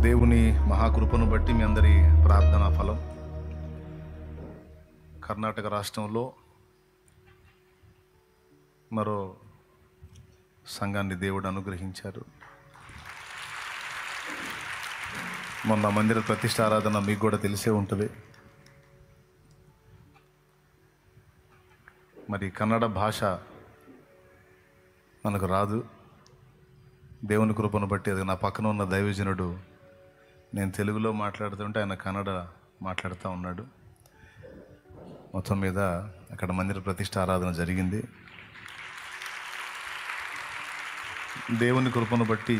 దేవుని మహాకృపను బట్టి మీ అందరి ప్రార్థనా ఫలం కర్ణాటక రాష్ట్రంలో మరో సంఘాన్ని దేవుడు అనుగ్రహించారు. మొన్న మందిర ప్రతిష్ఠ ఆరాధన మీకు కూడా తెలిసే ఉంటుంది. మరి కన్నడ భాష మనకు రాదు. దేవుని కృపను బట్టి అది నా పక్కన ఉన్న దైవజనుడు నేను తెలుగులో మాట్లాడుతుంటే ఆయన కన్నడ మాట్లాడుతూ ఉన్నాడు. మొత్తం మీద అక్కడ మందిర ప్రతిష్ఠ ఆరాధన జరిగింది. దేవుని కృపను బట్టి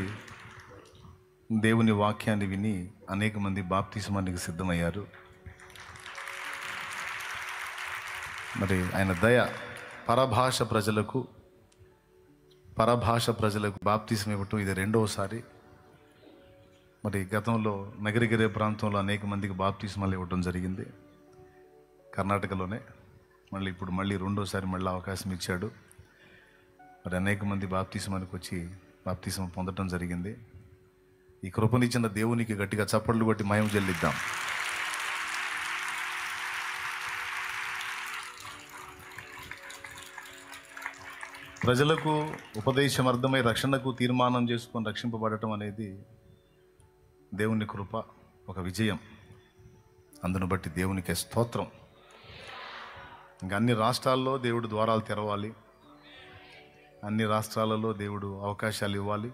దేవుని వాక్యాన్ని విని అనేక మంది బాప్తిస్మానికి సిద్ధమయ్యారు. మరి ఆయన దయ పరభాష ప్రజలకు బాప్తిస్మం ఇవ్వటం ఇది రెండవసారి. మరి గతంలో నగరిగిరే ప్రాంతంలో అనేక మందికి బాప్తిస్మాలు ఇవ్వటం జరిగింది కర్ణాటకలోనే. మళ్ళీ రెండోసారి అవకాశం ఇచ్చాడు. మరి అనేక మంది బాప్తిస్మానికి వచ్చి బాప్తిస్మం పొందటం జరిగింది. ఈ కృపనిచ్చిన దేవునికి గట్టిగా చప్పట్లు కొట్టి మహిమ చెల్లిద్దాం. ప్రజలకు ఉపదేశం అర్థమై రక్షణకు తీర్మానం చేసుకొని రక్షింపబడటం అనేది దేవుని కృప, ఒక విజయం. అందును బట్టి దేవునికి స్తోత్రం. ఇంకా అన్ని రాష్ట్రాల్లో దేవుడు ద్వారాలు తెరవాలి, అన్ని రాష్ట్రాలలో దేవుడు అవకాశాలు ఇవ్వాలి,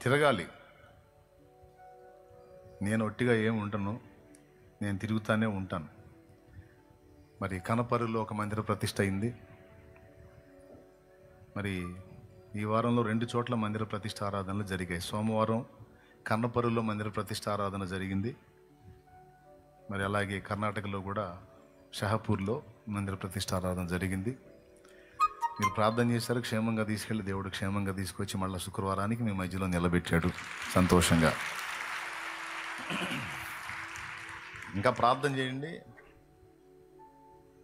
తిరగాలి. నేను ఒట్టిగా ఏమి ఉంటాను, నేను తిరుగుతూనే ఉంటాను. మరి కనపరులో ఒక మందిర ప్రతిష్ఠ అయింది. మరి ఈ వారంలో 2 చోట్ల మందిర ప్రతిష్ఠ ఆరాధనలు జరిగాయి. సోమవారం కన్నపరులో మందిర ప్రతిష్ఠ ఆరాధన జరిగింది. మరి అలాగే కర్ణాటకలో కూడా షహపూర్లో మందిర ప్రతిష్ఠ ఆరాధన జరిగింది. మీరు ప్రార్థన చేశారు, క్షేమంగా తీసుకెళ్ళి దేవుడు క్షేమంగా తీసుకొచ్చి మళ్ళీ శుక్రవారానికి మీ మధ్యలో నిలబెట్టాడు సంతోషంగా. ఇంకా ప్రార్థన చేయండి.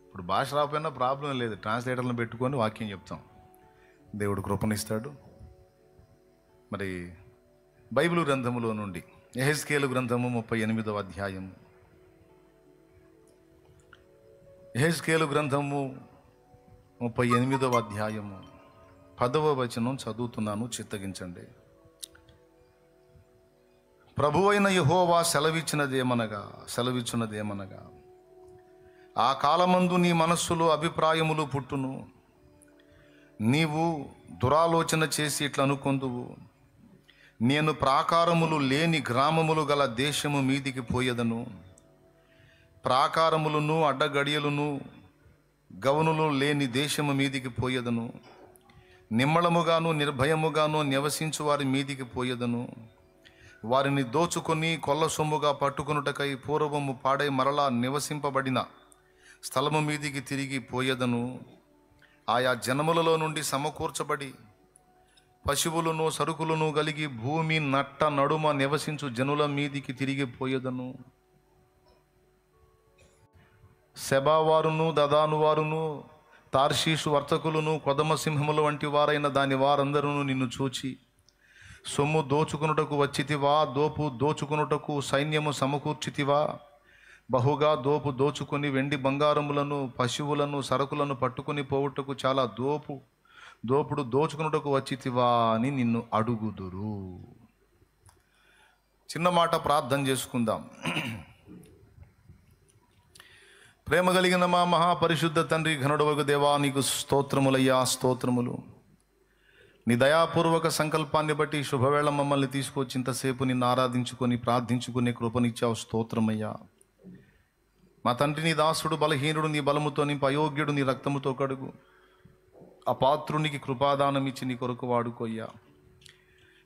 ఇప్పుడు భాష రాకపోయినా ప్రాబ్లం లేదు, ట్రాన్స్లేటర్లను పెట్టుకొని వాక్యం చెప్తాం, దేవుడు కృపనిస్తాడు. మరి బైబిల్ గ్రంథములో నుండి యెహెజ్కేలు గ్రంథము 38వ అధ్యాయము, యెహెజ్కేలు గ్రంథము 38వ అధ్యాయము 10వ వచనం చదువుతున్నాను, చిత్తగించండి. ప్రభువైన యెహోవా సెలవిచ్చినదేమనగా ఆ కాలమందు నీ మనస్సులో అభిప్రాయములు పుట్టును, నీవు దురాలోచన చేసి ఇట్లా అనుకొందువు, నేను ప్రాకారములు లేని గ్రామములు గల దేశము మీదికి పోయేదను, ప్రాకారములను అడ్డగడియలను గవనులు లేని దేశము మీదికి పోయేదను, నిమ్మళముగాను నిర్భయముగాను నివసించు వారి మీదికి పోయేదను, వారిని దోచుకొని కొల్ల సొమ్ముగా పట్టుకొనుటకై పూర్వము పాడై మరలా నివసింపబడిన స్థలము మీదికి తిరిగి పోయేదను, ఆయా జనములలో నుండి సమకూర్చబడి పశువులను సరుకులను కలిగి భూమి నట్ట నడుమ నివసించు జనుల మీదికి తిరిగి పోయేదను. సెబావారును దదాను వారును తార్షీషు వర్తకులను కొదమ సింహముల వంటి వారైన దాని వారందరూ నిన్ను చూచి, సొమ్ము దోచుకునుటకు వచ్చితివా, దోపు దోచుకునుటకు సైన్యము సమకూర్చితివా, బహుగా దోచుకొని వెండి బంగారములను పశువులను సరుకులను పట్టుకుని పోవుటకు చాలా దోపుడు దోచుకునుటకు వచ్చితివా అని నిన్ను అడుగుదురు. చిన్న మాట ప్రార్థన చేసుకుందాం. ప్రేమ కలిగిన మా మహాపరిశుద్ధ తండ్రి, ఘనుడవగు దేవా, నీకు స్తోత్రములయ్యా, స్తోత్రములు. నీ దయాపూర్వక సంకల్పాన్ని బట్టి శుభవేళ మమ్మల్ని తీసుకొచ్చి ఇంతసేపు నిన్ను ఆరాధించుకొని ప్రార్థించుకునే కృపనిచ్చావు, స్తోత్రమయ్యా. మా తండ్రి, నీ దాసుడు బలహీనుడు, నీ బలముతో నింపు, అయోగ్యుడు, నీ రక్తముతో కడుగు, అపాత్రునికి కృపాదానం ఇచ్చి నీ కొరకు వాడుకోయ్యా.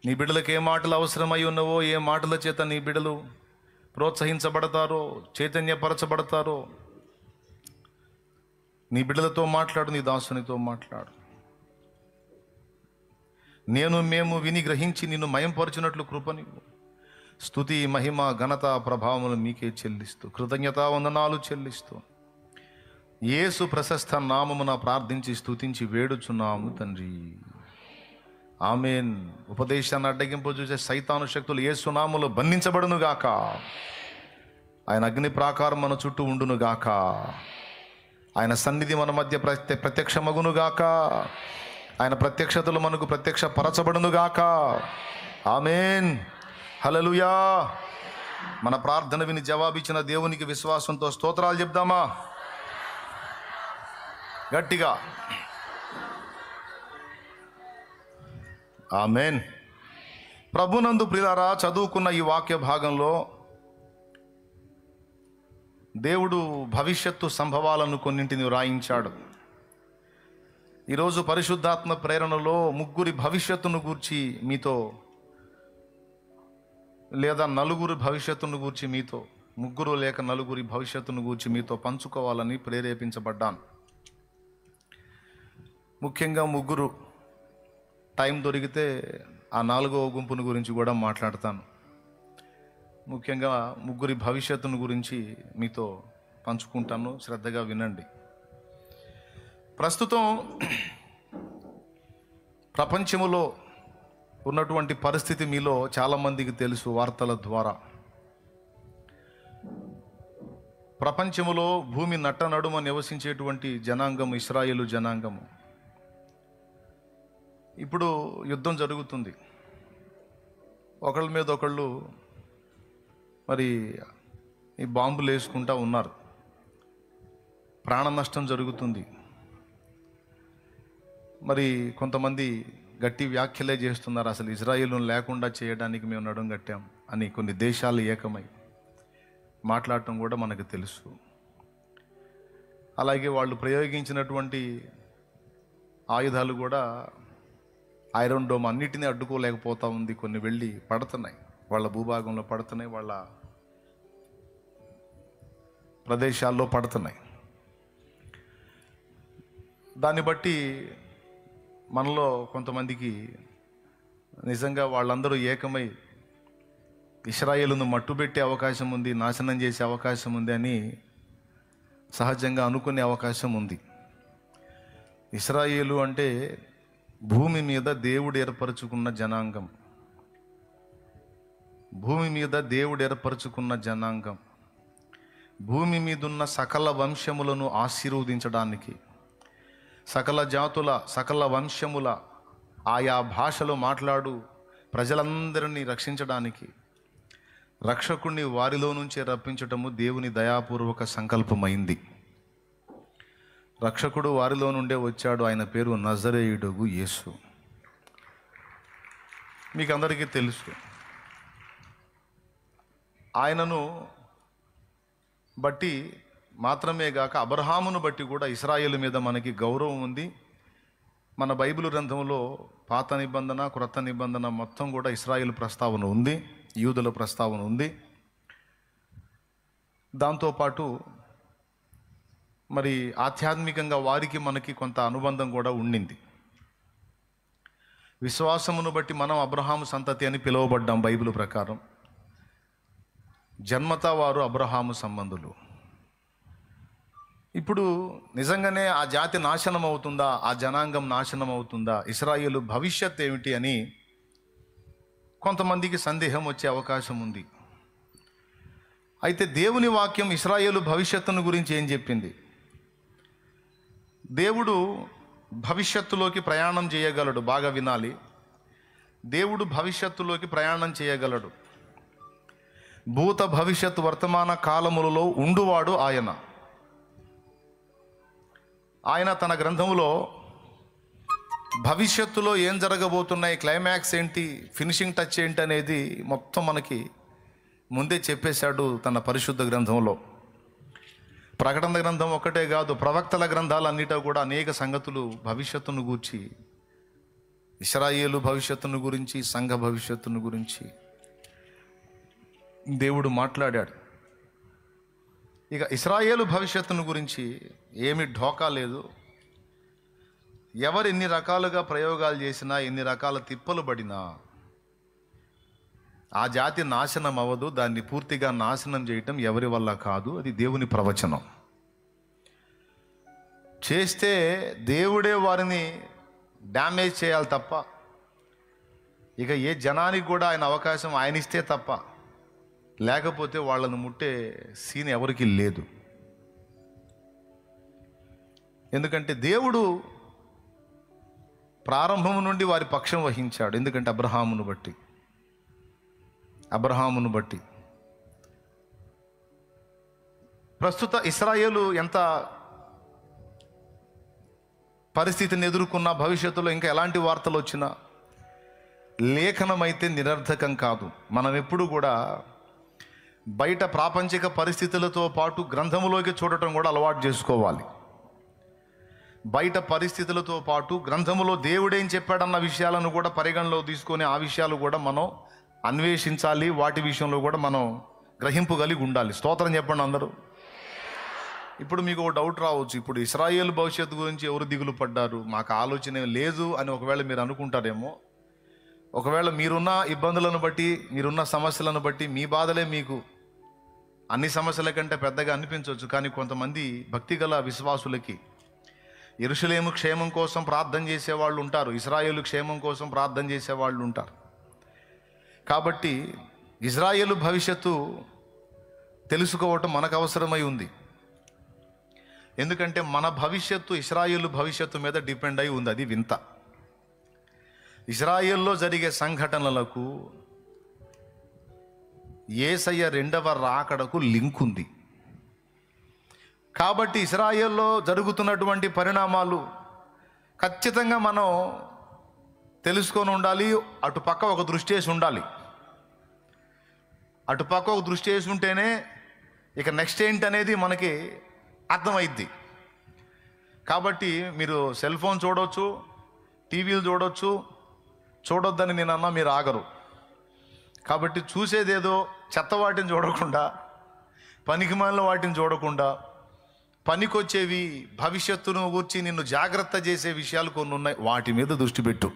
నీ బిడ్డలకు ఏ మాటలు అవసరమై ఉన్నవో, ఏ మాటల చేత నీ బిడ్డలు ప్రోత్సహించబడతారో, చైతన్యపరచబడతారో, నీ బిడ్డలతో మాట్లాడు, నీ దాసునితో మాట్లాడు. మేము విని గ్రహించి నిన్ను మయంపరచునట్లు కృపనివ్వు. స్తుతి మహిమ ఘనత ప్రభావములు మీకే చెల్లిస్తూ కృతజ్ఞతా వందనాలు చెల్లిస్తూ యేసు ప్రశస్త నామమున ప్రార్థించి స్తుతించి వేడుచున్నాము తండ్రి, ఆమేన్. ఉపదేశాన్ని అడ్డగింపు చూసే సైతాను శక్తులు యేసు నామములో బంధించబడును గాక. ఆయన అగ్ని ప్రాకారం మన చుట్టూ ఉండును గాక. ఆయన సన్నిధి మన మధ్య ప్రత్యక్షమగును గాక. ఆయన ప్రత్యక్షతలు మనకు ప్రత్యక్ష పరచబడును గాక. ఆమేన్. హల్లెలూయా. మన ప్రార్థన విని జవాబిచ్చిన దేవునికి విశ్వాసంతో స్తోత్రాలు చెప్దామా గట్టిగా? ఆమేన్. ప్రభునందు ప్రియులారా, చదువుకున్న ఈ వాక్య భాగంలో దేవుడు భవిష్యత్తు సంభవాలను కొన్నింటిని రాయించాడు. ఈరోజు పరిశుద్ధాత్మ ప్రేరణలో ముగ్గురి భవిష్యత్తును గూర్చి మీతో, లేదా నలుగురి భవిష్యత్తును గూర్చి మీతో, ముగ్గురు లేక నలుగురి భవిష్యత్తును గూర్చి మీతో పంచుకోవాలని ప్రేరేపించబడ్డాను. ముఖ్యంగా ముగ్గురు, టైం దొరికితే ఆ 4వ గుంపును గురించి కూడా మాట్లాడతాను. ముఖ్యంగా ముగ్గురి భవిష్యత్తును గురించి మీతో పంచుకుంటాను, శ్రద్ధగా వినండి. ప్రస్తుతం ప్రపంచములో ఉన్నటువంటి పరిస్థితి మీలో చాలామందికి తెలుసు. వార్తల ద్వారా ప్రపంచములో భూమి నట్టనడుమ నివసించేటువంటి జనాంగం ఇశ్రాయేలు జనాంగము. ఇప్పుడు యుద్ధం జరుగుతుంది. ఒకళ్ళ మీద ఒకళ్ళు మరి ఈ బాంబులు వేసుకుంటూ ఉన్నారు. ప్రాణ నష్టం జరుగుతుంది. మరి కొంతమంది గట్టి వ్యాఖ్యలే చేస్తున్నారు, అసలు ఇజ్రాయేలును లేకుండా చేయడానికి మేము నడుం కట్టాం అని కొన్ని దేశాలు ఏకమై మాట్లాడటం కూడా మనకు తెలుసు. అలాగే వాళ్ళు ప్రయోగించినటువంటి ఆయుధాలు కూడా ఐరన్ డోమ్ అన్నిటినీ అడ్డుకోలేకపోతూ ఉంది. కొన్ని వెళ్ళి పడుతున్నాయి, వాళ్ళ భూభాగంలో పడుతున్నాయి, వాళ్ళ ప్రదేశాల్లో పడుతున్నాయి. దాన్ని బట్టి మనలో కొంతమందికి నిజంగా వాళ్ళందరూ ఏకమై ఇశ్రాయేలును మట్టుబెట్టే అవకాశం ఉంది, నాశనం చేసే అవకాశం ఉంది అని సహజంగా అనుకునే అవకాశం ఉంది. ఇశ్రాయేలు అంటే భూమి మీద దేవుడు ఏర్పరచుకున్న జనాంగం. భూమి మీద దేవుడు ఏర్పరచుకున్న జనాంగం. భూమి మీదున్న సకల వంశములను ఆశీర్వదించడానికి, సకల జాతుల, సకల వంశముల, ఆయా భాషలో మాట్లాడు ప్రజలందరినీ రక్షించడానికి రక్షకుణ్ణి వారిలో నుంచే రప్పించటము దేవుని దయాపూర్వక సంకల్పమైంది. రక్షకుడు వారిలో నుండే వచ్చాడు. ఆయన పేరు నజరేయుడగు యేసు. మీకు అందరికీ తెలుసు. ఆయనను బట్టి మాత్రమే గాక అబ్రహామును బట్టి కూడా ఇశ్రాయేలు మీద మనకి గౌరవం ఉంది. మన బైబిల్ గ్రంథంలో పాత నిబంధన, క్రొత్త నిబంధన మొత్తం కూడా ఇశ్రాయేలు ప్రస్తావన ఉంది, యూదుల ప్రస్తావన ఉంది. దాంతోపాటు మరి ఆధ్యాత్మికంగా వారికి మనకి కొంత అనుబంధం కూడా ఉండింది. విశ్వాసమును బట్టి మనం అబ్రహాము సంతతి అని పిలువబడ్డాం బైబిల్ ప్రకారం. జన్మతా వారు అబ్రహాము సంబంధులు. ఇప్పుడు నిజంగానే ఆ జాతి నాశనం అవుతుందా? ఆ జనాంగం నాశనం అవుతుందా? ఇశ్రాయేలు భవిష్యత్ ఏమిటి అని కొంతమందికి సందేహం వచ్చే అవకాశం ఉంది. అయితే దేవుని వాక్యం ఇశ్రాయేలు భవిష్యత్తును గురించి ఏం చెప్పింది? దేవుడు భవిష్యత్తులోకి ప్రయాణం చేయగలడు. బాగా వినాలి. దేవుడు భవిష్యత్తులోకి ప్రయాణం చేయగలడు. భూత భవిష్యత్ వర్తమాన కాలములలో ఉండువాడు ఆయన. ఆయన తన గ్రంథములో భవిష్యత్తులో ఏం జరగబోతున్నాయి, క్లైమాక్స్ ఏంటి, ఫినిషింగ్ టచ్ ఏంటి అనేది మొత్తం మనకి ముందే చెప్పేశాడు తన పరిశుద్ధ గ్రంథంలో. ప్రకటన గ్రంథం ఒక్కటే కాదు, ప్రవక్తల గ్రంథాలన్నిటో కూడా అనేక సంగతులు భవిష్యత్తును గూర్చి, ఇశ్రాయేలు భవిష్యత్తును గురించి, సంఘ భవిష్యత్తును గురించి దేవుడు మాట్లాడాడు. ఇక ఇశ్రాయేలు భవిష్యత్తును గురించి ఏమి ఢోకా లేదు. ఎవరు ఎన్ని రకాలుగా ప్రయోగాలు చేసినా, ఎన్ని రకాల తిప్పలు పడినా ఆ జాతి నాశనం అవ్వదు. దాన్ని పూర్తిగా నాశనం చేయటం ఎవరి వల్ల కాదు, అది దేవుని ప్రవచనం. చేస్తే దేవుడే వారిని డ్యామేజ్ చేయాలి తప్ప ఇక ఏ జనానికి కూడా ఆయన అవకాశం ఆయన ఇస్తే తప్ప, లేకపోతే వాళ్ళను ముట్టే సీన్ ఎవరికి లేదు. ఎందుకంటే దేవుడు ప్రారంభం నుండి వారి పక్షం వహించాడు. ఎందుకంటే అబ్రహామును బట్టి ప్రస్తుత ఇశ్రాయేలు ఎంత పరిస్థితిని ఎదుర్కొన్నా, భవిష్యత్తులో ఇంకా ఎలాంటి వార్తలు వచ్చినా లేఖనమైతే నిరర్థకం కాదు. మనం ఎప్పుడు కూడా బయట ప్రాపంచిక పరిస్థితులతో పాటు గ్రంథములోకి చూడటం కూడా అలవాటు చేసుకోవాలి. బయట పరిస్థితులతో పాటు గ్రంథములో దేవుడేం చెప్పాడన్న విషయాలను కూడా పరిగణలో తీసుకొని ఆ విషయాలు కూడా మనం అన్వేషించాలి. వాటి విషయంలో కూడా మనం గ్రహింపు కలిగి ఉండాలి. స్తోత్రం చెప్పండి అందరూ. ఇప్పుడు మీకు ఒక డౌట్ రావచ్చు, ఇప్పుడు ఇశ్రాయేలు భవిష్యత్తు గురించి ఎవరు దిగులు పడ్డారు, మాకు ఆలోచన లేదు అని ఒకవేళ మీరు అనుకుంటారేమో. ఒకవేళ మీరున్న ఇబ్బందులను బట్టి, మీరున్న సమస్యలను బట్టి మీ బాధలే మీకు అన్ని సమస్యల కంటే పెద్దగా అనిపించవచ్చు. కానీ కొంతమంది భక్తిగల విశ్వాసులకి యెరూషలేము క్షేమం కోసం ప్రార్థన చేసేవాళ్ళు ఉంటారు, ఇశ్రాయేలు క్షేమం కోసం ప్రార్థన చేసేవాళ్ళు ఉంటారు. కాబట్టి ఇశ్రాయేలు భవిష్యత్తు తెలుసుకోవటం మనకు అవసరమై ఉంది. ఎందుకంటే మన భవిష్యత్తు ఇశ్రాయేలు భవిష్యత్తు మీద డిపెండ్ అయి ఉంది. అది వింత. ఇశ్రాయేల్లో జరిగే సంఘటనలకు యేసయ్య రెండవ రాకడకు లింక్ ఉంది. కాబట్టి ఇశ్రాయేల్లో జరుగుతున్నటువంటి పరిణామాలు ఖచ్చితంగా మనం తెలుసుకొని ఉండాలి. అటుపక్క ఒక దృష్టి వేసి ఉండాలి. అటుపక్క ఒక దృష్టి వేసి ఉంటేనే ఇక నెక్స్ట్ ఏంటి అనేది మనకి అర్థమైద్ది. కాబట్టి మీరు సెల్ ఫోన్ చూడవచ్చు, టీవీలు చూడవచ్చు, చూడొద్దని నేను అన్నా మీరు ఆగరు. కాబట్టి చూసేదేదో చెత్త వాటిని చూడకుండా, పనికిమాలిన వాటిని చూడకుండా, పనికొచ్చేవి భవిష్యత్తును గూర్చి నిన్ను జాగ్రత్త చేసే విషయాలు కొన్ని ఉన్నాయి, వాటి మీద దృష్టి పెట్టు.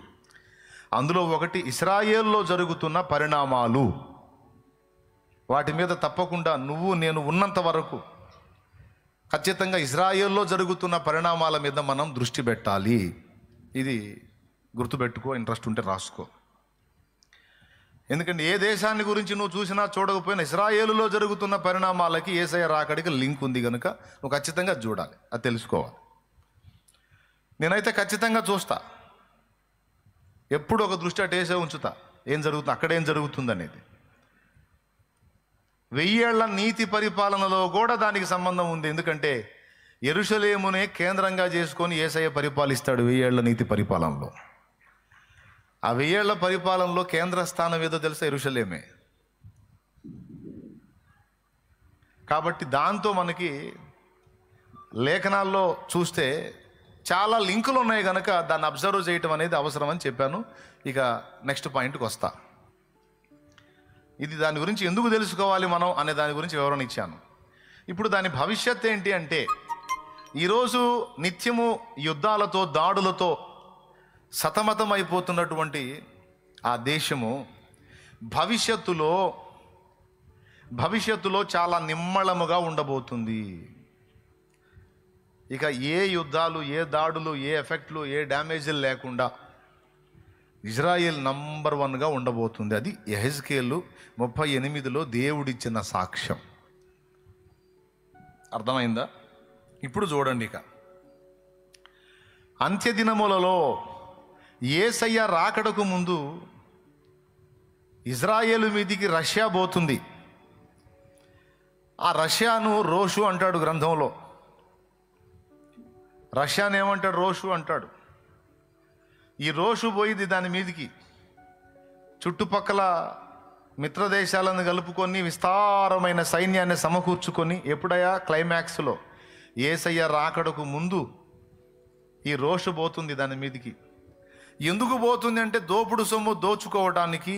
అందులో ఒకటి ఇశ్రాయేల్లో జరుగుతున్న పరిణామాలు. వాటి మీద తప్పకుండా నేను ఉన్నంత వరకు ఖచ్చితంగా ఇశ్రాయేల్లో జరుగుతున్న పరిణామాల మీద మనం దృష్టి పెట్టాలి. ఇది గుర్తుపెట్టుకో, ఇంట్రెస్ట్ ఉంటే రాసుకో. ఎందుకంటే ఏ దేశాన్ని గురించి నువ్వు చూసినా చూడకపోయినా ఇశ్రాయేలులో జరుగుతున్న పరిణామాలకి యేసయ్య రాకడికి లింక్ ఉంది కనుక నువ్వు ఖచ్చితంగా చూడాలి, అది తెలుసుకోవాలి. నేనైతే ఖచ్చితంగా చూస్తా, ఎప్పుడు ఒక దృష్టి అటేసే ఉంచుతా, ఏం జరుగుతుంది, అక్కడేం జరుగుతుంది అనేది. 1000 ఏళ్ల నీతి పరిపాలనలో కూడా దానికి సంబంధం ఉంది. ఎందుకంటే యెరూషలేమునే కేంద్రంగా చేసుకొని యేసయ్య పరిపాలిస్తాడు 1000 ఏళ్ల నీతి పరిపాలనలో. ఆ 1000 ఏళ్ల పరిపాలనలో కేంద్ర స్థానం ఏదో తెలుసా? యెరూషలేమే. కాబట్టి దాంతో మనకి లేఖనాల్లో చూస్తే చాలా లింకులు ఉన్నాయి కనుక దాన్ని అబ్జర్వ్ చేయటం అనేది అవసరం అని చెప్పాను. ఇక నెక్స్ట్ పాయింట్కి వస్తా. ఇది దాని గురించి ఎందుకు తెలుసుకోవాలి మనం అనే దాని గురించి వివరణ ఇచ్చాను. ఇప్పుడు దాని భవిష్యత్ ఏంటి అంటే, ఈరోజు నిత్యము యుద్ధాలతో, దాడులతో సతమతం అయిపోతున్నటువంటి ఆ దేశము భవిష్యత్తులో చాలా నిమ్మళముగా ఉండబోతుంది. ఇక ఏ యుద్ధాలు, ఏ దాడులు, ఏ ఎఫెక్ట్లు, ఏ డ్యామేజీలు లేకుండా ఇజ్రాయెల్ నంబర్ 1గా ఉండబోతుంది. అది యెహెజ్కేలు 38లో దేవుడిచ్చిన సాక్ష్యం. అర్థమైందా? ఇప్పుడు చూడండి, ఇక అంత్యదినములలో యేసయ్య రాకడకు ముందు ఇజ్రాయేలు మీదికి రష్యా పోతుంది. ఆ రష్యాను రోషు అంటాడు గ్రంథంలో. రష్యాను ఏమంటాడు? రోషు అంటాడు. ఈ రోషు పోయింది దాని మీదికి, చుట్టుపక్కల మిత్రదేశాలను కలుపుకొని విస్తారమైన సైన్యాన్ని సమకూర్చుకొని, ఎప్పుడయ్యా? క్లైమాక్స్లో యేసయ్య రాకడకు ముందు ఈ రోషు పోతుంది దాని మీదికి. ఎందుకు పోతుంది అంటే దోపుడు సొమ్ము దోచుకోవడానికి.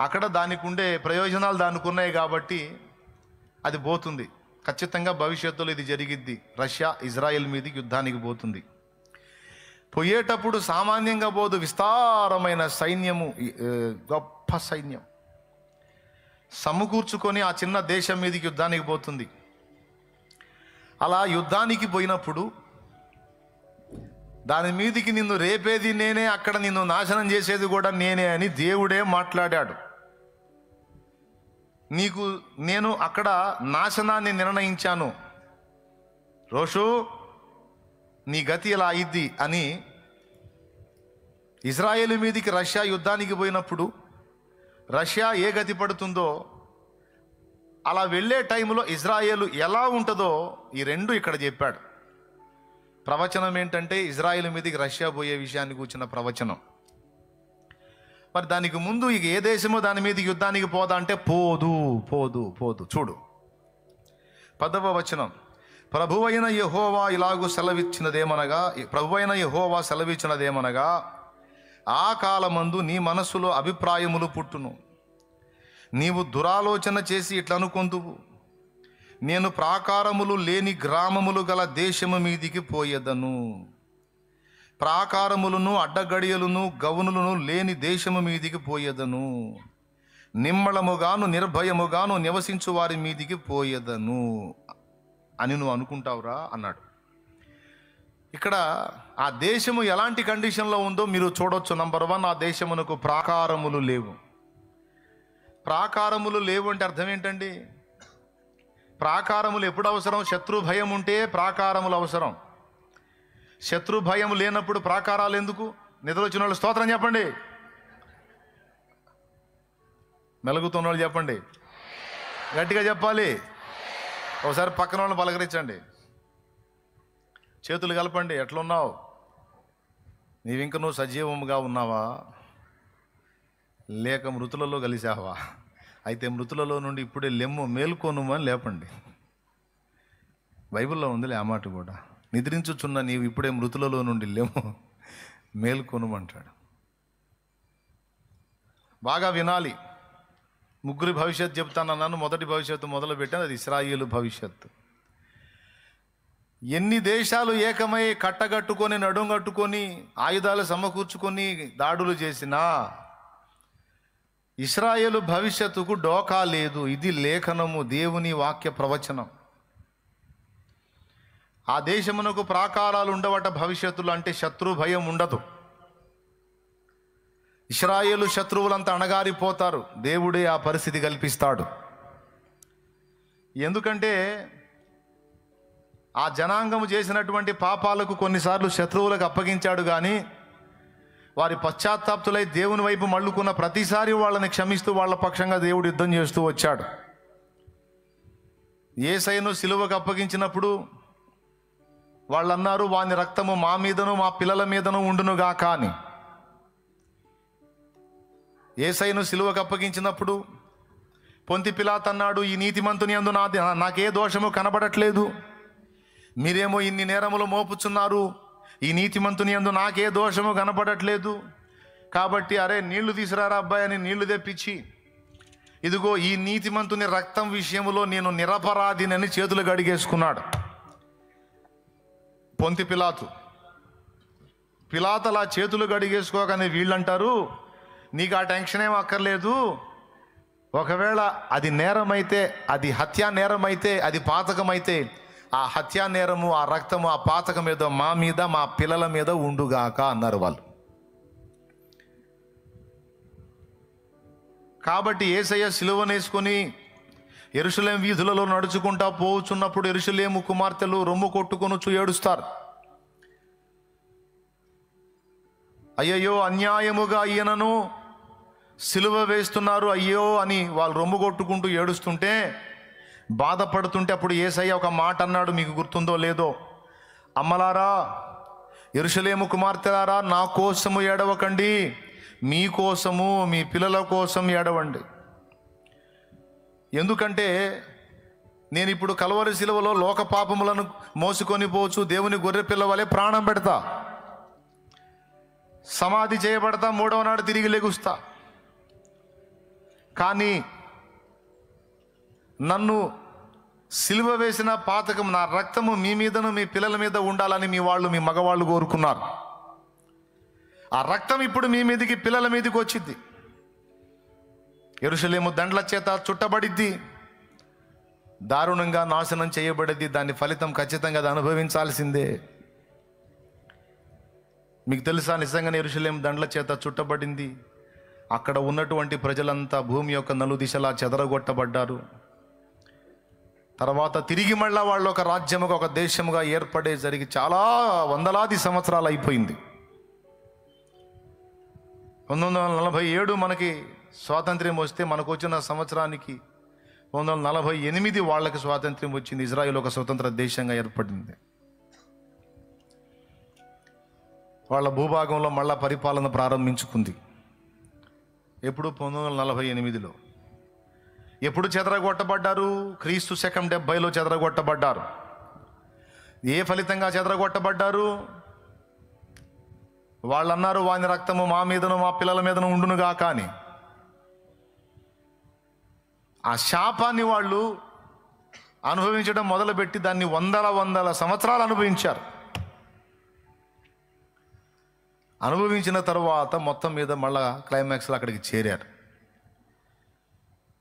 అక్కడ దానికి ఉండే ప్రయోజనాలు దానికి ఉన్నాయి కాబట్టి అది పోతుంది. ఖచ్చితంగా భవిష్యత్తులో ఇది జరిగిద్ది. రష్యా ఇజ్రాయెల్ మీదకి యుద్ధానికి పోతుంది. పోయేటప్పుడు సామాన్యంగా పోదు, విస్తారమైన సైన్యము, గొప్ప సైన్యం సమకూర్చుకొని ఆ చిన్న దేశం మీదకి యుద్ధానికి పోతుంది. అలా యుద్ధానికి పోయినప్పుడు దాని మీదికి నిన్ను రేపేది నేనే, అక్కడ నిన్ను నాశనం చేసేది కూడా నేనే అని దేవుడే మాట్లాడాడు. నేను అక్కడ నాశనాన్ని నిర్ణయించాను, రోషు నీ గతి ఇలా అయింది అని. ఇజ్రాయేలు మీదికి రష్యా యుద్ధానికి పోయినప్పుడు రష్యా ఏ గతి పడుతుందో అలా వెళ్ళే టైంలో ఇజ్రాయేలు ఎలా ఉంటుందో ఈ రెండు ఇక్కడ చెప్పాడు. ప్రవచనం ఏంటంటే ఇజ్రాయేలు మీదకి రష్యా పోయే విషయాన్ని కూర్చున్న ప్రవచనం. మరి దానికి ముందు ఇక ఏ దేశమో దాని మీద యుద్ధానికి పోదా అంటే పోదు పోదు పోదు. చూడు 10వ వచనం, ప్రభువైన యెహోవా సెలవిచ్చినదేమనగా ఆ కాలమందు నీ మనస్సులో అభిప్రాయములు పుట్టును. నీవు దురాలోచన చేసి ఇట్లనుకొందువు, నేను ప్రాకారములు లేని గ్రామములు గల దేశము మీదికి పోయేదను. ప్రాకారములను అడ్డగడియలను గవునులను లేని దేశము మీదికి పోయేదను. నిమ్మళముగాను నిర్భయముగాను నివసించు వారి మీదికి పోయేదను అని నువ్వు అనుకుంటావురా అన్నాడు. ఇక్కడ ఆ దేశము ఎలాంటి కండిషన్లో ఉందో మీరు చూడొచ్చు. నంబర్ 1, ఆ దేశమునకు ప్రాకారములు లేవు. ప్రాకారములు లేవు అంటే అర్థం ఏంటండి? ప్రాకారములు ఎప్పుడు అవసరం? శత్రు భయం ఉంటే ప్రాకారములు అవసరం. శత్రు భయం లేనప్పుడు ప్రాకారాలు ఎందుకు? నిద్ర వచ్చిన వాళ్ళు స్తోత్రం చెప్పండి, మెలుగుతున్న వాళ్ళు చెప్పండి, గట్టిగా చెప్పాలి. ఒకసారి పక్కన వాళ్ళని పలకరించండి, చేతులు కలపండి. ఎట్లున్నావు? నువ్వు సజీవముగా ఉన్నావా లేక మృతులలో కలిసావా? అయితే మృతులలో నుండి ఇప్పుడే లెమ్ము, మేల్కొనుమని లేపండి. బైబిల్లో ఉందిలే ఆ మాట కూడా. నిద్రించుచున్న నీవు ఇప్పుడే మృతులలో నుండి లెమ్ము, మేల్కొనుమంటాడు. బాగా వినాలి. ముగ్గురి భవిష్యత్తు చెప్తానన్నాను. మొదటి భవిష్యత్తు మొదలు పెట్టాను, అది ఇశ్రాయేలు భవిష్యత్తు. ఎన్ని దేశాలు ఏకమై కట్టగట్టుకొని నడుంగట్టుకొని ఆయుధాలు సమకూర్చుకొని దాడులు చేసినా ఇశ్రాయేలు భవిష్యత్తుకు డోకా లేదు. ఇది లేఖనము, దేవుని వాక్య ప్రవచనం. ఆ దేశమునకు ప్రాకారాలు ఉండవట భవిష్యత్తులో, అంటే శత్రు భయం ఉండదు. ఇశ్రాయేలు శత్రువులంతా అణగారిపోతారు. దేవుడే ఆ పరిస్థితి కల్పిస్తాడు. ఎందుకంటే ఆ జనాంగము చేసినటువంటి పాపాలకు కొన్నిసార్లు శత్రువులకు అప్పగించాడు, కానీ వారి పశ్చాత్తాప్తులై దేవుని వైపు మళ్ళుకున్న ప్రతిసారి వాళ్ళని క్షమిస్తూ వాళ్ళ పక్షంగా దేవుడు యుద్ధం చేస్తూ వచ్చాడు. యేసయ్యను సిలువకు అప్పగించినప్పుడు వాళ్ళన్నారు, వాని రక్తము మా మీదను మా పిల్లల మీదను ఉండునుగాక అని. యేసయ్యను సిలువకు అప్పగించినప్పుడు పొంతి పిలాతు అన్నాడు, ఈ నీతిమంతుని యందు నాకే దోషము కనబడట్లేదు, మీరేమో ఇన్ని నేరములు మోపుచున్నారు, ఈ నీతిమంతుని యందు నాకే దోషము కనపడట్లేదు, కాబట్టి అరే నీళ్లు తీసుకురారా అబ్బాయి అని నీళ్లు తెప్పించి, ఇదిగో ఈ నీతిమంతుని రక్తం విషయంలో నేను నిరపరాధినని చేతులు గడిగేసుకున్నాడు పొంతి పిలాతు. అలా చేతులు గడిగేసుకోగానే వీళ్ళంటారు, నీకు ఆ టెన్షన్ ఏం అక్కర్లేదు, ఒకవేళ అది నేరమైతే, అది హత్యా నేరమైతే, అది పాతకమైతే, ఆ హత్యా నేరము, ఆ రక్తము, ఆ పాతకం ఏదో మా మీద మా పిల్లల మీద ఉండుగాక అన్నారు వాళ్ళు. కాబట్టి యేసయ్య సిలువనేసుకొని యెరూషలేము వీధులలో నడుచుకుంటా పోచున్నప్పుడు యెరూషలేము కుమార్తెలు రొమ్ము కొట్టుకొనుచు ఏడుస్తారు. అయ్యయ్యో అన్యాయముగా ఈయనను సిలువ వేస్తున్నారు అయ్యో అని వాళ్ళు రొమ్ము కొట్టుకుంటూ ఏడుస్తుంటే, బాధపడుతుంటే అప్పుడు యేసయ్య ఒక మాట అన్నాడు, మీకు గుర్తుందో లేదో, అమ్మలారా యెరూషలేము కుమార్తెలారా నా కోసము ఏడవకండి, మీ కోసము మీ పిల్లల కోసం ఏడవండి. ఎందుకంటే నేను ఇప్పుడు కల్వరి సిలువలో లోక పాపములను మోసుకొని పోవచ్చు, దేవుని గొర్రె పిల్ల వలె ప్రాణం పెడతా, సమాధి చేయబడతా, 3వ నాడు తిరిగి లెగుస్తా. కానీ నన్ను సిలువ వేసిన పాతకం, నా రక్తము మీ మీదను మీ పిల్లల మీద ఉండాలని మీ మగవాళ్ళు కోరుకున్నారు. ఆ రక్తం ఇప్పుడు మీ మీదకి, పిల్లల మీదకి వచ్చింది. యెరూషలేము దండ్ల చేత చుట్టబడిద్ది, దారుణంగా నాశనం చేయబడిద్ది. దాని ఫలితం ఖచ్చితంగా అది అనుభవించాల్సిందే. మీకు తెలుసా, నిజంగానే యెరూషలేము దండ్ల చేత చుట్టబడింది. అక్కడ ఉన్నటువంటి ప్రజలంతా భూమి యొక్క నలుదిశలా చెదరగొట్టబడ్డారు. తర్వాత తిరిగి మళ్ళా వాళ్ళు ఒక రాజ్యముగా, ఒక దేశముగా ఏర్పడే జరిగి చాలా వందలాది సంవత్సరాలు అయిపోయింది. 1947 మనకి స్వాతంత్ర్యం వస్తే, మనకు వచ్చిన సంవత్సరానికి 1948 వాళ్ళకి స్వాతంత్ర్యం వచ్చింది. ఇజ్రాయెల్ ఒక స్వతంత్ర దేశంగా ఏర్పడింది. వాళ్ళ భూభాగంలో మళ్ళా పరిపాలన ప్రారంభించుకుంది. ఎప్పుడు? 1948లో. ఎప్పుడు చెదరగొట్టబడ్డారు? క్రీస్తు శకం 70లో చెదరగొట్టబడ్డారు. ఏ ఫలితంగా చెదరగొట్టబడ్డారు? వాళ్ళు అన్నారు, వాని రక్తము మా మీదను మా పిల్లల మీదను ఉండునుగా. కానీ ఆ శాపాన్ని వాళ్ళు అనుభవించడం మొదలుపెట్టి దాన్ని వందల సంవత్సరాలు అనుభవించారు. అనుభవించిన తర్వాత మొత్తం మీద మళ్ళా క్లైమాక్స్లో అక్కడికి చేరారు.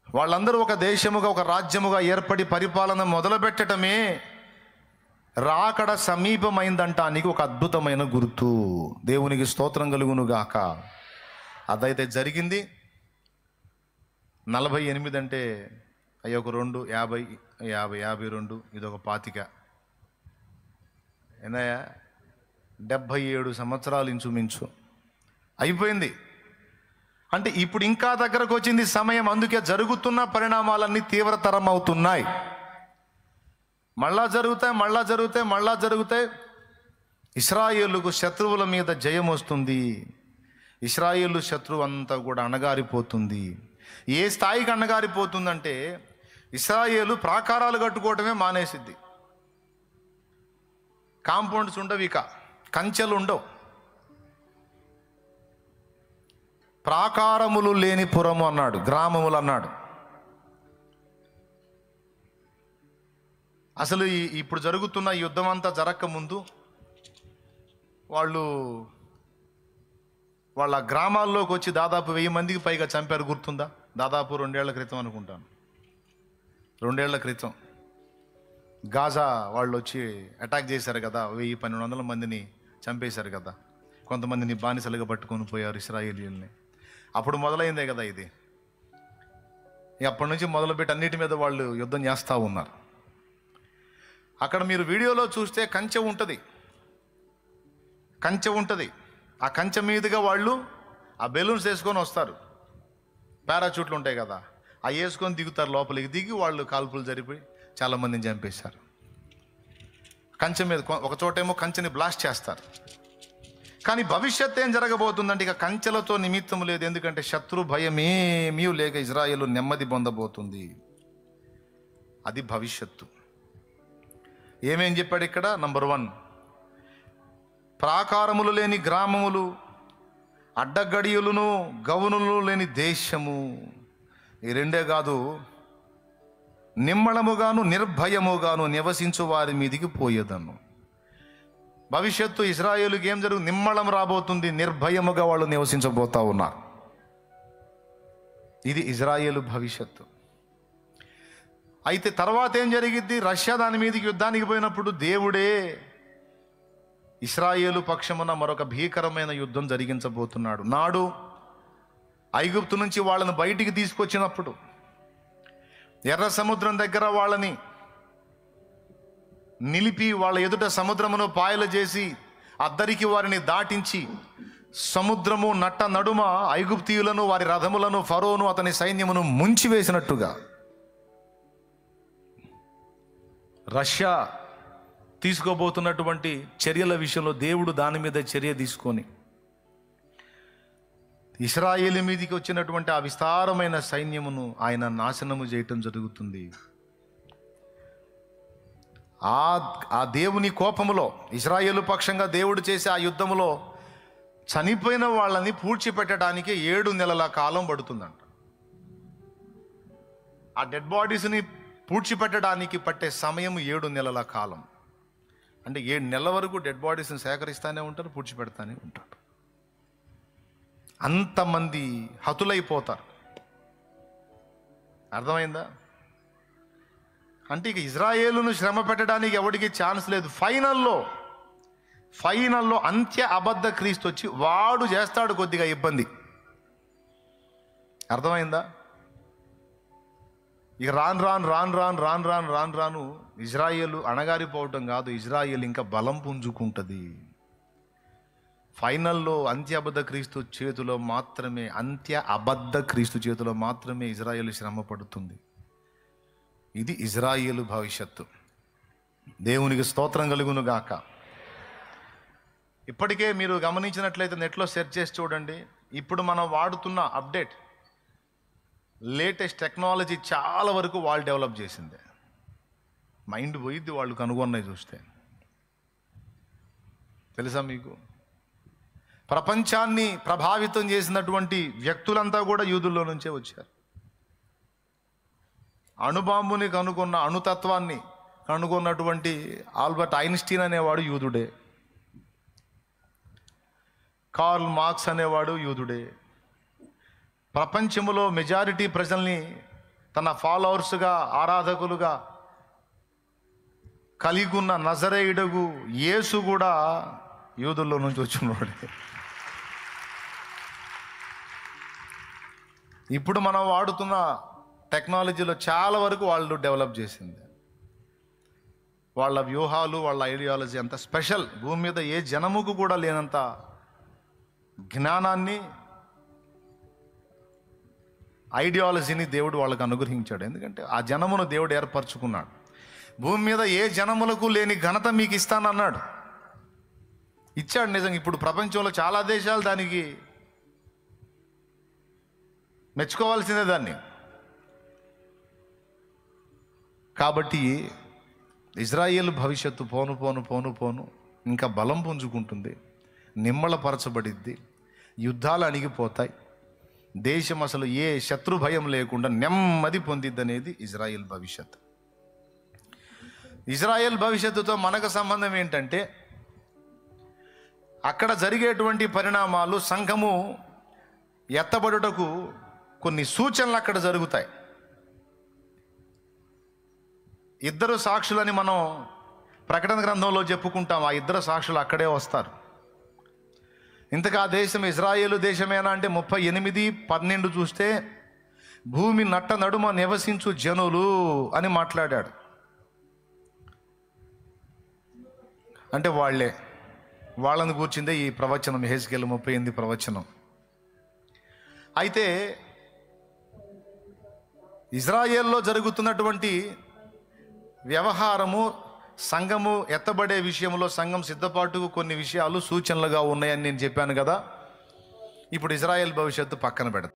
వాళ్ళందరూ ఒక దేశముగా, ఒక రాజ్యముగా ఏర్పడి పరిపాలన మొదలుపెట్టడమే రాకడ సమీపమైందంటానికి ఒక అద్భుతమైన గుర్తు. దేవునికి స్తోత్రం కలుగును గాక. అదైతే జరిగింది. 48 అంటే అయ్యి ఒక 2, 50, 52, ఇదొక 25, ఏనాయా 77 సంవత్సరాలు ఇంచుమించు అయిపోయింది. అంటే ఇప్పుడు ఇంకా దగ్గరకు వచ్చింది సమయం. అందుకే జరుగుతున్న పరిణామాలన్నీ తీవ్రతరం అవుతున్నాయి. మళ్ళా జరుగుతాయి. ఇశ్రాయేలుకు శత్రువుల మీద జయం వస్తుంది. ఇశ్రాయేలు శత్రువు అంతా కూడా అణగారిపోతుంది. ఏ స్థాయికి అణగారిపోతుందంటే, ఇశ్రాయేలు ప్రాకారాలు కట్టుకోవటమే మానేసిద్ది. కాంపౌండ్స్ ఉండవు, ఇక కంచెలు ఉండవు. ప్రాకారములు లేని పురము అన్నాడు, గ్రామములు అన్నాడు. అసలు ఇప్పుడు జరుగుతున్న యుద్ధం అంతా జరగక ముందు వాళ్ళ గ్రామాల్లోకి వచ్చి దాదాపు 1000 మందికి పైగా చంపారు. గుర్తుందా? దాదాపు 2 ఏళ్ల క్రితం అనుకుంటాను. 2 ఏళ్ల క్రితం గాజా వాళ్ళు వచ్చి అటాక్ చేశారు కదా. 1000-1200 మందిని చంపేశారు కదా. కొంతమందిని బానిసలుగా పట్టుకొని పోయారు ఇశ్రాయేలీయుల్ని. అప్పుడు మొదలైందే కదా ఇది. అప్పటి నుంచి మొదలుపెట్టి అన్నిటి మీద వాళ్ళు యుద్ధం చేస్తూ ఉన్నారు. అక్కడ మీరు వీడియోలో చూస్తే కంచె ఉంటుంది. ఆ కంచె మీదుగా వాళ్ళు ఆ బెలూన్స్ వేసుకొని వస్తారు. పారాచూట్లు ఉంటాయి కదా, అవి వేసుకొని దిగుతారు. లోపలికి దిగి వాళ్ళు కాల్పులు జరిపి చాలామందిని చంపేశారు. కంచె మీద ఒక చోటేమో కంచెని బ్లాస్ట్ చేస్తారు. కానీ భవిష్యత్తు ఏం జరగబోతుందంటే, ఇక కంచెలతో నిమిత్తం లేదు. ఎందుకంటే శత్రు భయం ఏమీ లేక ఇజ్రాయేలు నెమ్మది పొందబోతుంది. అది భవిష్యత్తు. ఏమేం చెప్పాడు ఇక్కడ? నంబర్ 1, ప్రాకారములు లేని గ్రామములు, అడ్డగడియలను గవునులు లేని దేశము. ఈ 2 కాదు, నిమ్మళముగాను నిర్భయముగాను నివసించు వారి మీదికి పోయేదను. భవిష్యత్తు ఇశ్రాయేలుకి ఏం జరుగు? నిమ్మళం రాబోతుంది. నిర్భయముగా వాళ్ళు నివసించబోతా ఉన్నారు. ఇది ఇజ్రాయేలు భవిష్యత్తు. అయితే తర్వాత ఏం జరిగిద్ది? రష్యా దాని మీదకి యుద్ధానికి పోయినప్పుడు దేవుడే ఇశ్రాయేలు పక్షమున మరొక భీకరమైన యుద్ధం జరిగించబోతున్నాడు. నాడు ఐగుప్తు నుంచి వాళ్ళని బయటికి తీసుకొచ్చినప్పుడు, ఎర్ర సముద్రం దగ్గర వాళ్ళని నిలిపి వాళ్ళ ఎదుట సముద్రమును పాయలు చేసి అద్దరికి వారిని దాటించి, సముద్రము నట్ట నడుమ ఐగుప్తీయులను, వారి రథములను, ఫరోను అతని సైన్యమును ముంచివేసినట్టుగా రష్యా తీసుకోబోతున్నటువంటి చర్యల విషయంలో దేవుడు దాని మీద చర్య తీసుకొని ఇశ్రాయేలు మీదికి వచ్చినటువంటి ఆ విస్తారమైన సైన్యమును ఆయన నాశనము చేయటం జరుగుతుంది. ఆ దేవుని కోపములో ఇశ్రాయేలు పక్షంగా దేవుడు చేసే ఆ యుద్ధములో చనిపోయిన వాళ్ళని పూడ్చిపెట్టడానికి 7 నెలల కాలం పడుతుందంట. ఆ డెడ్ బాడీస్ని పూడ్చిపెట్టడానికి పట్టే సమయం 7 నెలల కాలం. అంటే 7 నెలల వరకు డెడ్ బాడీస్ని సేకరిస్తూనే ఉంటారు, పూడ్చిపెడతానే ఉంటారు. అంతమంది హతులైపోతారు. అర్థమైందా? అంటే ఇక ఇజ్రాయేలును శ్రమ పెట్టడానికి ఎవరికి ఛాన్స్ లేదు. ఫైనల్లో అంత్య అబద్ధ క్రీస్తు వచ్చి వాడు చేస్తాడు కొద్దిగా ఇబ్బంది. అర్థమైందా? ఇక రాను ఇజ్రాయేలు అణగారిపోవటం కాదు, ఇజ్రాయేల్ ఇంకా బలం పుంజుకుంటుంది. ఫైనల్లో అంత్య అబద్ధ క్రీస్తు చేతిలో మాత్రమే ఇజ్రాయేల్ శ్రమ పడుతుంది. ఇది ఇజ్రాయేలు భవిష్యత్తు. దేవునికి స్తోత్రం కలుగును గాక. ఇప్పటికే మీరు గమనించినట్లయితే నెట్లో సెర్చ్ చేసి చూడండి. ఇప్పుడు మనం వాడుతున్న అప్డేట్ లేటెస్ట్ టెక్నాలజీ చాలా వరకు వాళ్ళు డెవలప్ చేసిందే. మైండ్ పోయిద్ది వాళ్ళు కనుగొన్నాయి చూస్తే. తెలుసా మీకు? ప్రపంచాన్ని ప్రభావితం చేసినటువంటి వ్యక్తులంతా కూడా యూదుల్లో నుంచే వచ్చారు. అణుబాంబుని కనుగొన్న, అణుతత్వాన్ని కనుగొన్నటువంటి ఆల్బర్ట్ ఐన్స్టీన్ అనేవాడు యూదుడే. కార్ల్ మార్క్స్ అనేవాడు యూదుడే. ప్రపంచంలో మెజారిటీ ప్రజల్ని తన ఫాలోవర్స్గా, ఆరాధకులుగా కలిగి ఉన్న నజరేయుడగు యేసు కూడా యూదుల్లో నుంచి వచ్చినవాడే. ఇప్పుడు మనం వాడుతున్న టెక్నాలజీలో చాలా వరకు వాళ్ళు డెవలప్ చేసింది. వాళ్ళ వ్యూహాలు, వాళ్ళ ఐడియాలజీ అంత స్పెషల్. భూమి మీద ఏ జనముకు కూడా లేనంత జ్ఞానాన్ని, ఐడియాలజీని దేవుడు వాళ్ళకు అనుగ్రహించాడు. ఎందుకంటే ఆ జనమును దేవుడు ఏర్పరచుకున్నాడు. భూమి మీద ఏ జనములకు లేని ఘనత మీకు ఇస్తానన్నాడు. ఇచ్చాడు నిజంగా. ఇప్పుడు ప్రపంచంలో చాలా దేశాలు దానికి మెచ్చుకోవాల్సిందే దాన్ని. కాబట్టి ఇజ్రాయేల్ భవిష్యత్తు పోను ఇంకా బలం పుంజుకుంటుంది, నిమ్మళపరచబడిద్ది, యుద్ధాలు అణిగిపోతాయి, దేశం అసలు ఏ శత్రు భయం లేకుండా నెమ్మది పొందిద్ది అనేది ఇజ్రాయేల్ భవిష్యత్తు. ఇజ్రాయేల్ భవిష్యత్తుతో మనకు సంబంధం ఏంటంటే, అక్కడ జరిగేటువంటి పరిణామాలు, సంఘము ఎత్తబడుటకు కొన్ని సూచనలు అక్కడ జరుగుతాయి. ఇద్దరు సాక్షులని మనం ప్రకటన గ్రంథంలో చెప్పుకుంటాం. ఆ ఇద్దరు సాక్షులు అక్కడే వస్తారు. ఇంతగా ఆ దేశం ఇజ్రాయేలు దేశమేనా అంటే 38:12 చూస్తే భూమి నట్ట నడుమ నివసించు జనులు అని మాట్లాడాడు. అంటే వాళ్ళని కూర్చుందే ఈ ప్రవచనం, యెహెజ్కేలు 38 ప్రవచనం. అయితే ఇజ్రాయేల్లో జరుగుతున్నటువంటి వ్యవహారము, సంఘము ఎత్తబడే విషయంలో సంఘం సిద్ధపాటుకు కొన్ని విషయాలు సూచనలుగా ఉన్నాయని నేను చెప్పాను కదా. ఇప్పుడు ఇజ్రాయేల్ భవిష్యత్తు పక్కన పెడతాను.